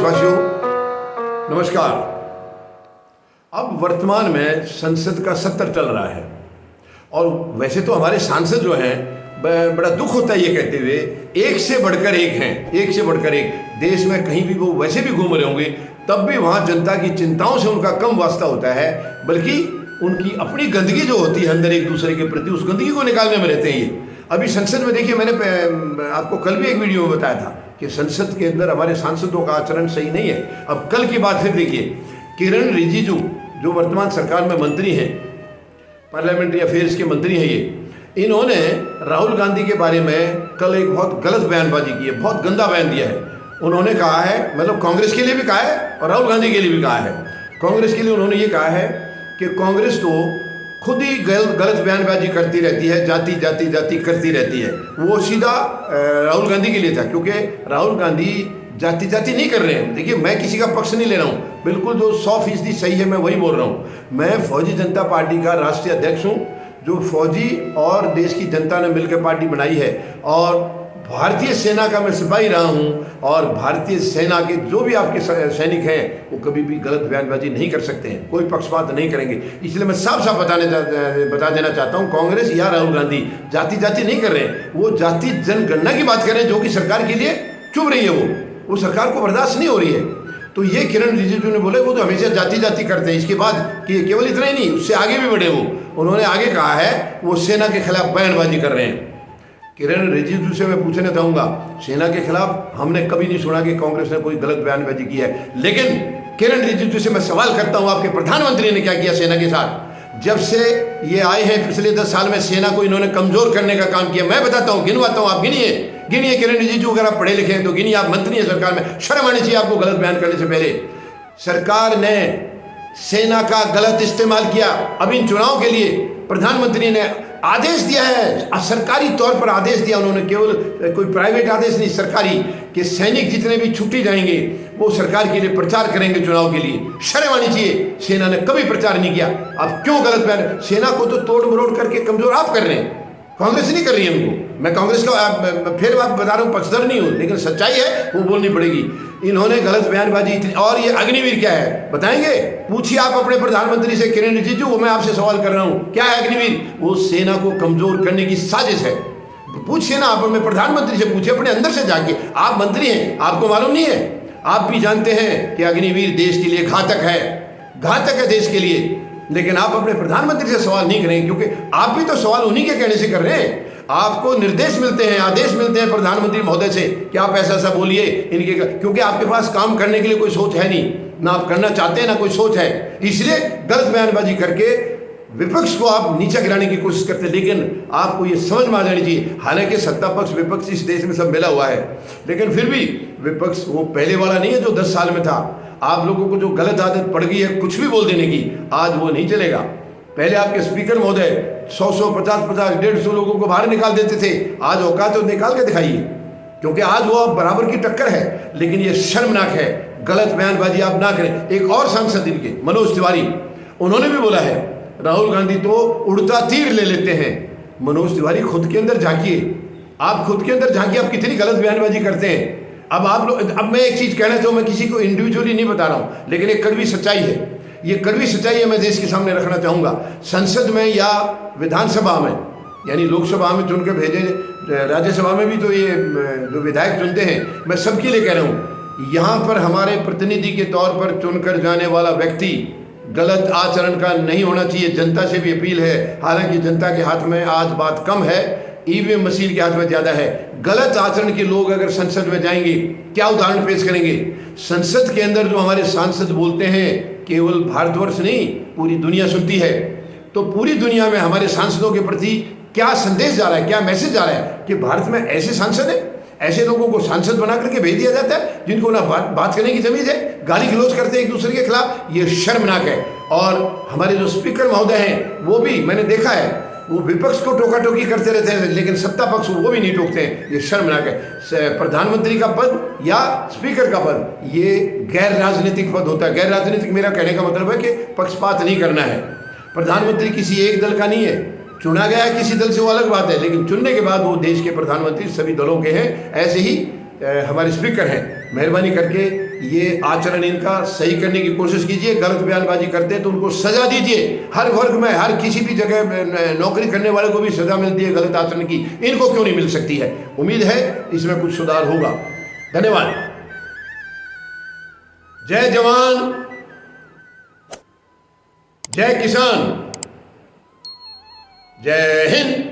देशवासियों, नमस्कार। अब वर्तमान में संसद का सत्र चल रहा है और वैसे तो हमारे सांसद जो हैं बड़ा दुख होता है ये कहते हुए, एक से बढ़कर एक हैं, एक से बढ़कर एक। देश में कहीं भी वो वैसे भी घूम रहे होंगे तब भी वहाँ जनता की चिंताओं से उनका कम वास्ता होता है, बल्कि उनकी अपनी गंदगी जो होती है अंदर एक दूसरे के प्रति, उस गंदगी को निकालने में रहते हैं ये। अभी संसद में देखिए, मैंने आपको कल भी एक वीडियो में बताया था कि संसद के अंदर हमारे सांसदों का आचरण सही नहीं है। अब कल की बात फिर देखिए, किरण रिजिजू जो वर्तमान सरकार में मंत्री हैं, पार्लियामेंट्री अफेयर्स के मंत्री हैं ये, इन्होंने राहुल गांधी के बारे में कल एक बहुत गलत बयानबाजी की है, बहुत गंदा बयान दिया है। उन्होंने कहा है, मतलब कांग्रेस के लिए भी कहा है और राहुल गांधी के लिए भी कहा है। कांग्रेस के लिए उन्होंने ये कहा है कि कांग्रेस तो खुद ही गलत बयानबाजी करती रहती है, जाति जाति जाति करती रहती है। वो सीधा राहुल गांधी के लिए था, क्योंकि राहुल गांधी जाति जाति नहीं कर रहे हैं। देखिए, मैं किसी का पक्ष नहीं ले रहा हूँ, बिल्कुल जो 100% सही है मैं वही बोल रहा हूँ। मैं फौजी जनता पार्टी का राष्ट्रीय अध्यक्ष हूँ, जो फौजी और देश की जनता ने मिलकर पार्टी बनाई है, और भारतीय सेना का मैं सिपाही रहा हूँ, और भारतीय सेना के जो भी आपके सैनिक हैं वो कभी भी गलत बयानबाजी नहीं कर सकते हैं, कोई पक्षपात नहीं करेंगे। इसलिए मैं साफ साफ बता देना चाहता हूँ, कांग्रेस या राहुल गांधी जाति जाति नहीं कर रहे हैं, वो जाति जनगणना की बात कर रहे हैं, जो कि सरकार के लिए चुभ रही है, वो सरकार को बर्दाश्त नहीं हो रही है। तो ये किरण रिजिजू ने बोले वो तो हमेशा जाति जाति करते हैं। इसके बाद कि केवल इतना ही नहीं, उससे आगे भी बढ़े उन्होंने आगे कहा है वो सेना के खिलाफ बयानबाजी कर रहे हैं। किरण रिजिजू से मैं पूछना चाहूँगा, सेना के खिलाफ हमने कभी नहीं सुना कि कांग्रेस ने कोई गलत बयानबाजी की है, लेकिन किरण रिजिजू से मैं सवाल करता हूँ, आपके प्रधानमंत्री ने क्या किया सेना के साथ? जब से ये आए हैं पिछले 10 साल में सेना को इन्होंने कमजोर करने का काम किया। मैं बताता हूँ, गिनवाता हूँ, आप गिनिए किरण रिजिजू, अगर आप पढ़े लिखे हैं तो गिनिए। आप मंत्री हैं सरकार में, शर्म आनी चाहिए आपको गलत बयान करने से पहले। सरकार ने सेना का गलत इस्तेमाल किया। अब इन चुनाव के लिए प्रधानमंत्री ने आदेश दिया है, सरकारी तौर पर आदेश दिया उन्होंने, केवल कोई प्राइवेट आदेश नहीं, सरकारी, कि सैनिक जितने भी छुट्टी जाएंगे वो सरकार के लिए प्रचार करेंगे चुनाव के लिए। शर्म आनी चाहिए, सेना ने कभी प्रचार नहीं किया। अब क्यों गलत बयान? सेना को तो तोड़ मरोड़ करके कमजोर आप कर रहे हैं, कांग्रेस नहीं कर रही है उनको। मैं कांग्रेस का फिर बात बता रहा हूँ, पक्षधर नहीं हूँ, लेकिन सच्चाई है वो बोलनी पड़ेगी। इन्होंने गलत बयानबाजी इतनी। और ये अग्निवीर क्या है बताएंगे? पूछिए आप अपने प्रधानमंत्री से, किरण रिजिजू, वो मैं आपसे सवाल कर रहा हूँ, क्या है अग्निवीर? वो सेना को कमजोर करने की साजिश है। पूछिए ना, आप अपने प्रधानमंत्री से पूछिए, अपने अंदर से जाके। आप मंत्री हैं, आपको मालूम नहीं है? आप भी जानते हैं कि अग्निवीर देश के लिए घातक है देश के लिए, लेकिन आप अपने प्रधानमंत्री से सवाल नहीं करेंगे, क्योंकि आप भी तो सवाल उन्हीं के कहने से कर रहे हैं। आपको निर्देश मिलते हैं, आदेश मिलते हैं प्रधानमंत्री महोदय से कि आप ऐसा ऐसा बोलिए इनके, क्योंकि आपके पास काम करने के लिए कोई सोच है नहीं, ना आप करना चाहते हैं ना कोई सोच है, इसलिए गलत बयानबाजी करके विपक्ष को आप नीचे गिराने की कोशिश करते हैं। लेकिन आपको ये समझ में आ जानी चाहिए, हालांकि सत्ता पक्ष विपक्ष इस देश में सब मिला हुआ है, लेकिन फिर भी विपक्ष वो पहले वाला नहीं है जो 10 साल में था। आप लोगों को जो गलत आदत पड़ गई है कुछ भी बोल देने की, आज वो नहीं चलेगा। पहले आपके स्पीकर महोदय 100 50 150 लोगों को बाहर निकाल देते थे, आज औकात तो निकाल के दिखाइए, क्योंकि आज वो बराबर की टक्कर है। लेकिन ये शर्मनाक है, गलत बयानबाजी आप ना करें। एक और सांसद इनके, मनोज तिवारी, उन्होंने भी बोला है राहुल गांधी तो उड़ता तीर ले लेते हैं। मनोज तिवारी, खुद के अंदर झांकिए, आप खुद के अंदर झांकिए, आप कितनी गलत बयानबाजी करते हैं। अब आप लोग, अब मैं एक चीज़ कहना चाहूँ, मैं किसी को इंडिविजुअली नहीं बता रहा हूँ, लेकिन एक कड़वी सच्चाई है, ये कड़वी सच्चाई है, मैं देश के सामने रखना चाहूँगा। संसद में या विधानसभा में, यानी लोकसभा में चुन के भेजे, राज्यसभा में भी तो ये जो विधायक चुनते हैं, मैं सबके लिए कह रहा हूँ, यहाँ पर हमारे प्रतिनिधि के तौर पर चुनकर जाने वाला व्यक्ति गलत आचरण का नहीं होना चाहिए। जनता से भी अपील है, हालांकि जनता के हाथ में आज बात कम है, ईवीएम मशीन के हाथ में ज़्यादा है। गलत आचरण के लोग अगर संसद में जाएंगे, क्या उदाहरण पेश करेंगे? संसद के अंदर जो हमारे सांसद बोलते हैं, केवल भारतवर्ष नहीं पूरी दुनिया सुनती है, तो पूरी दुनिया में हमारे सांसदों के प्रति क्या संदेश जा रहा है, क्या मैसेज जा रहा है कि भारत में ऐसे सांसद हैं, ऐसे लोगों को सांसद बना करके भेज दिया जाता है जिनको ना बात करने की तमीज़ है, गाली गलौज करते हैं एक दूसरे के खिलाफ। ये शर्मनाक है। और हमारे जो स्पीकर महोदय हैं, वो भी मैंने देखा है, वो विपक्ष को टोका टोकी करते रहते हैं, लेकिन सत्ता पक्ष वो भी नहीं टोकते हैं। ये शर्मनाक है। प्रधानमंत्री का पद या स्पीकर का पद, ये गैर राजनीतिक पद होता है। गैर राजनीतिक मेरा कहने का मतलब है कि पक्षपात नहीं करना है। प्रधानमंत्री किसी एक दल का नहीं है, चुना गया है किसी दल से वो अलग बात है, लेकिन चुनने के बाद वो देश के प्रधानमंत्री सभी दलों के हैं। ऐसे ही हमारे स्पीकर हैं, मेहरबानी करके ये आचरण इनका सही करने की कोशिश कीजिए। गलत बयानबाजी करते हैं तो उनको सजा दीजिए। हर वर्ग में, हर किसी भी जगह नौकरी करने वाले को भी सजा मिलती है गलत आचरण की, इनको क्यों नहीं मिल सकती है? उम्मीद है इसमें कुछ सुधार होगा। धन्यवाद। जय जवान, जय किसान, जय हिंद।